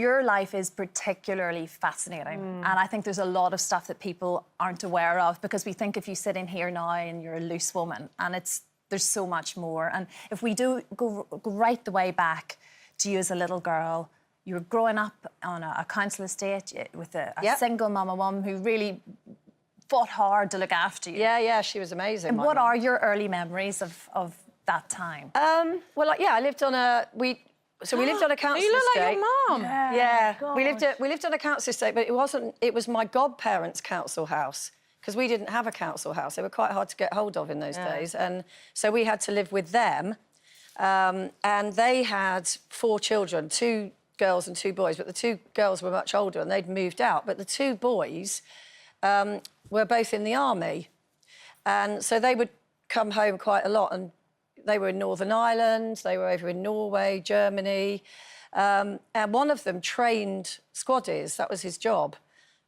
Your life is particularly fascinating, and I think there's a lot of stuff that people aren't aware of, because we think if you sit in here now and you're a loose woman, and there's so much more. And if we do go right the way back to you as a little girl, you were growing up on a council estate with a single mum who really fought hard to look after you. Yeah, she was amazing. And what are your early memories of that time? Well, I lived on we lived on a council estate. You look like your mum. Yeah. We lived on a council estate, but it was my godparents' council house, because we didn't have a council house. They were quite hard to get hold of in those days, and so we had to live with them. And they had 4 children, 2 girls and 2 boys, but the 2 girls were much older and they'd moved out. But the 2 boys were both in the army, and so they would come home quite a lot, and they were in Northern Ireland, they were over in Norway, Germany, and one of them trained squaddies. That was his job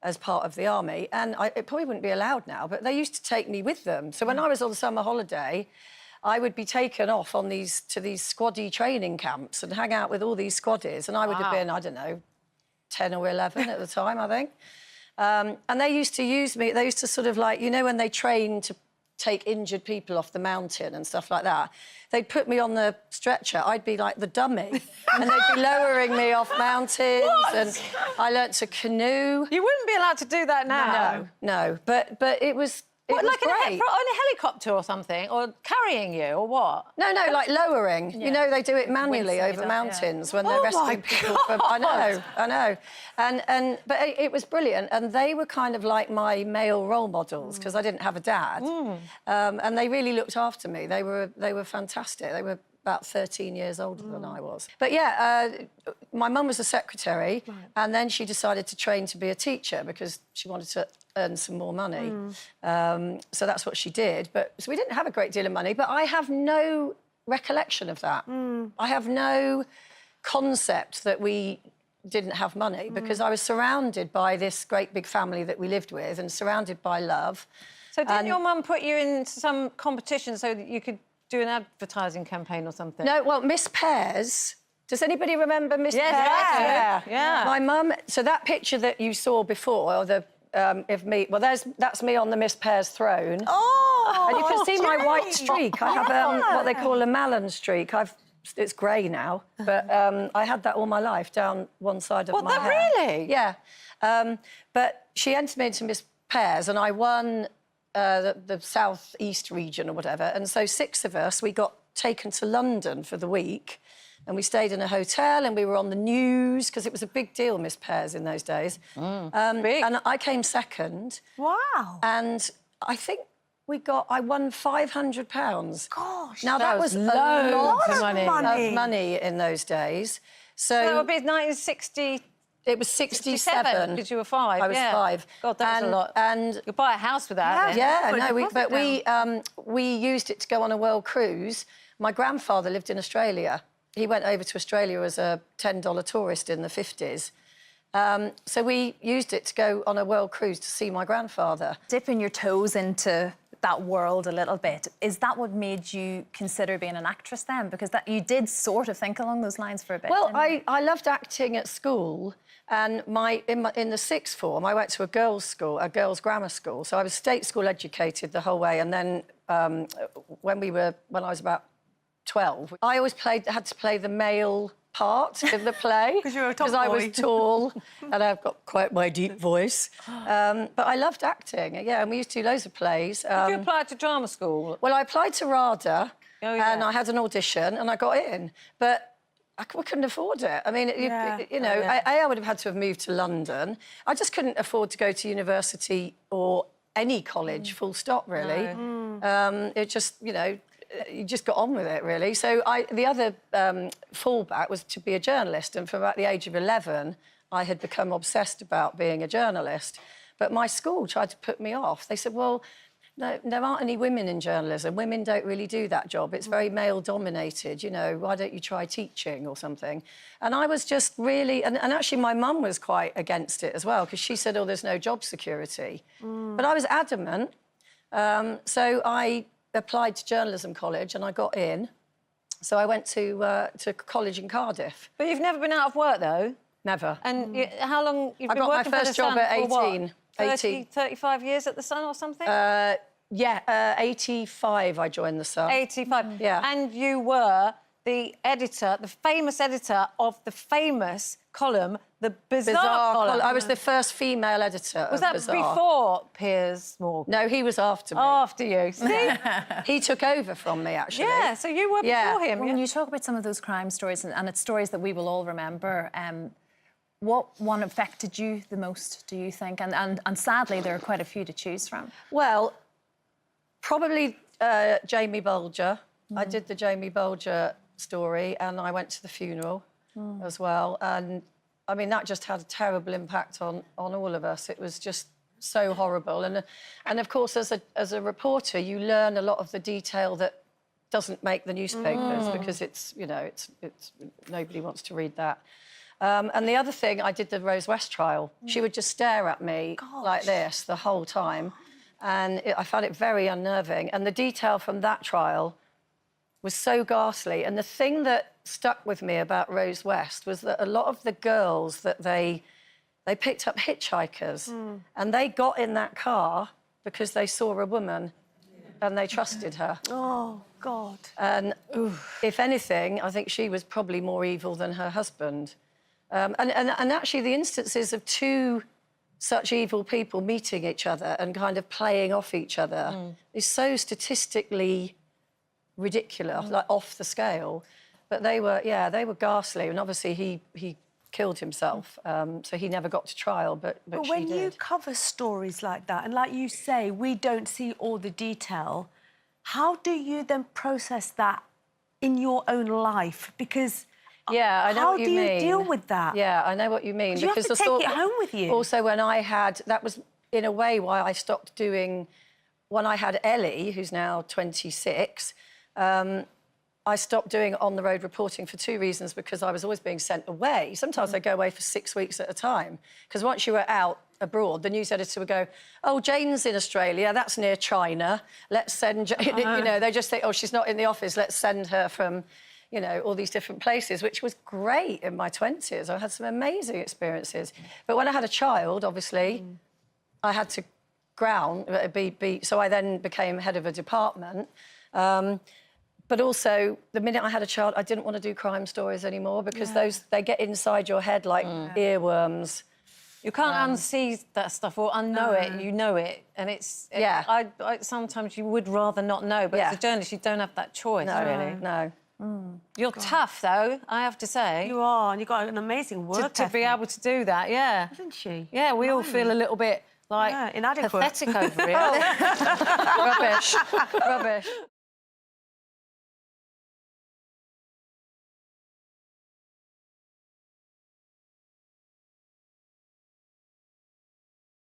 as part of the army, and it probably wouldn't be allowed now, but they used to take me with them. So when I was on summer holiday, I would be taken off to these squaddie training camps and hang out with all these squaddies, and I would have been, I don't know, 10 or 11 at the time, I think. And they used to use me. They used to sort of like, you know, when they train to take injured people off the mountain and stuff like that, they'd put me on the stretcher. I'd be like the dummy, and they'd be lowering me off mountains. What? And I learnt to canoe. You wouldn't be allowed to do that now. No. But it was. It was like great. on a helicopter or something, or carrying you, or what? No, like lowering. Yeah. You know, they do it manually over mountains when they're rescuing people from... I know. But it was brilliant, and they were kind of like my male role models, because I didn't have a dad. And they really looked after me. They were fantastic. They were about 13 years older than I was. But yeah, my mum was a secretary, and then she decided to train to be a teacher because she wanted to earn some more money. So that's what she did. So we didn't have a great deal of money, but I have no recollection of that. I have no concept that we didn't have money, because I was surrounded by this great big family that we lived with, and surrounded by love. So didn't your mum put you into some competition so that you could do an advertising campaign or something? No, well, Miss Pears. Does anybody remember Miss Pears? Yeah. My mum. So that picture that you saw before, or the of me. Well, that's me on the Miss Pears throne. Oh, and you can see my white streak. I have what they call a Malin streak. It's grey now, but I had that all my life down one side of my hair. Really? Yeah. But she entered me into Miss Pears, and I won the South East region or whatever. And so 6 of us, we got taken to London for the week, and we stayed in a hotel, and we were on the news, because it was a big deal, Miss Pears, in those days. Big. And I came second. Wow. And I think I won £500. Gosh. Now, that was loads of money. money in those days. So that would be 1960... It was 67. Because you were 5. I was 5. God, that was a lot. And you could buy a house with that. we used it to go on a world cruise. My grandfather lived in Australia. He went over to Australia as a $10 tourist in the 50s. So we used it to go on a world cruise to see my grandfather. Dipping your toes into that world a little bit, is that what made you consider being an actress then? Because you did sort of think along those lines for a bit. Well, I loved acting at school, and in the sixth form I went to a girls' school, a girls' grammar school. So I was state school educated the whole way, and then when I was about 12, I always had to play the male part in the play because you were a top boy. I was tall and I've got quite my deep voice. But I loved acting, yeah, and we used to do loads of plays. Did you apply to drama school? Well, I applied to RADA, and I had an audition and I got in, but we couldn't afford it. I mean, you know, I would have had to have moved to London. I just couldn't afford to go to university or any college, full stop, really. It just, you know, you just got on with it, really. So the other fallback was to be a journalist, and from about the age of 11, I had become obsessed about being a journalist. But my school tried to put me off. They said, well, no, there aren't any women in journalism. Women don't really do that job. It's very male-dominated, you know. Why don't you try teaching or something? And I was just really... And actually, my mum was quite against it as well, because she said, oh, there's no job security. But I was adamant. So I applied to journalism college and I got in. So I went to college in Cardiff. But you've never been out of work, though? Never. And how long you've I been got my working for first the job Sun at for what? 18. 30, 35 years at the Sun or something? 85 I joined the Sun. 85. Yeah. And you were the editor, the famous editor of the famous column, the Bizarre column. I was the first female editor Was of that Bizarre. before Piers Morgan? No, he was after me. After you. See? He took over from me, actually. Yeah, so you were before him. Well, when you talk about some of those crime stories, and it's stories that we will all remember, what one affected you the most, do you think? And sadly, there are quite a few to choose from. Well, probably Jamie Bulger. I did the Jamie Bulger story and I went to the funeral as well. And, I mean, that just had a terrible impact on all of us. It was just so horrible. And of course, as a reporter, you learn a lot of the detail that doesn't make the newspapers because it's, you know, it's nobody wants to read that. And the other thing, I did the Rose West trial. She would just stare at me like this the whole time. And I found it very unnerving. And the detail from that trial was so ghastly. And the thing that stuck with me about Rose West was that a lot of the girls that they picked up hitchhikers and they got in that car because they saw a woman and they trusted her. Oh, God. And if anything, I think she was probably more evil than her husband. And actually the instances of two such evil people meeting each other and kind of playing off each other is so statistically ridiculous, like off the scale. But they were ghastly. And obviously he killed himself, so he never got to trial, but she when did. you cover stories like that, and like you say, we don't see all the detail, how do you then process that in your own life? Because yeah, I know what you mean. How do you deal with that? Yeah, I know what you mean. You have to take it home with you. Also, when I had... That was, in a way, why I stopped doing... When I had Ellie, who's now 26, I stopped doing on-the-road reporting for two reasons, because I was always being sent away. Sometimes I'd go away for 6 weeks at a time, because once you were out abroad, the news editor would go, oh, Jane's in Australia, that's near China, let's send... You know, they just think, oh, she's not in the office, let's send her from... you know, all these different places, which was great in my 20s. I had some amazing experiences. But when I had a child, obviously, I had to so I then became head of a department. But also, the minute I had a child, I didn't want to do crime stories anymore because they get inside your head like earworms. You can't unsee that stuff or unknow it. You know it, and it's... I sometimes you would rather not know, but as a journalist, you don't have that choice, really. No. You're tough, though, I have to say. You are, and you've got an amazing work to be able to do that, yeah. Hasn't she? Yeah, we all feel a little bit, like, inadequate. pathetic over it. Rubbish. Rubbish.